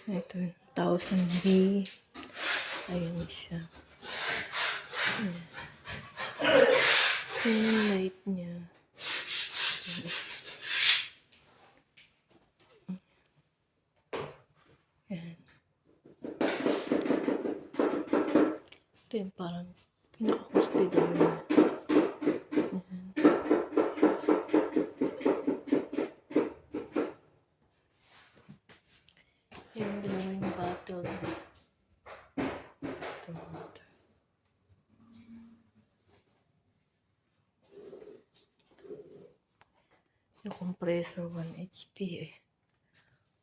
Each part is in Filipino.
Ito, 1000B. Ayan siya. Ayan. Ito yung light niya. Ayan. Ito yung parang pinaka-hospital niya. Ayan. Yung drawing bottle. Ito, water. Yung compressor 1 HP eh.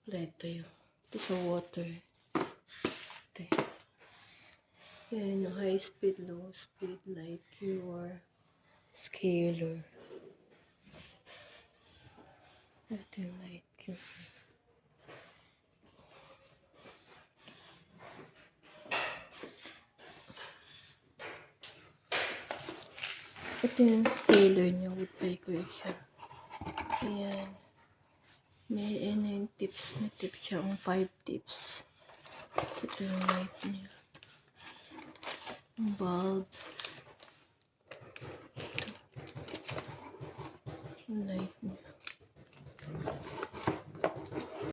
Ito yun. Ito sa water. Ito yun. Yan yung high speed, low speed, light cure, scalar. Ito yung light cure. Ito yung scalar niya, woodpecker siya. Ayan. May yung tips. May tips siya. 5 tips. Ito yung light niya. Bulb.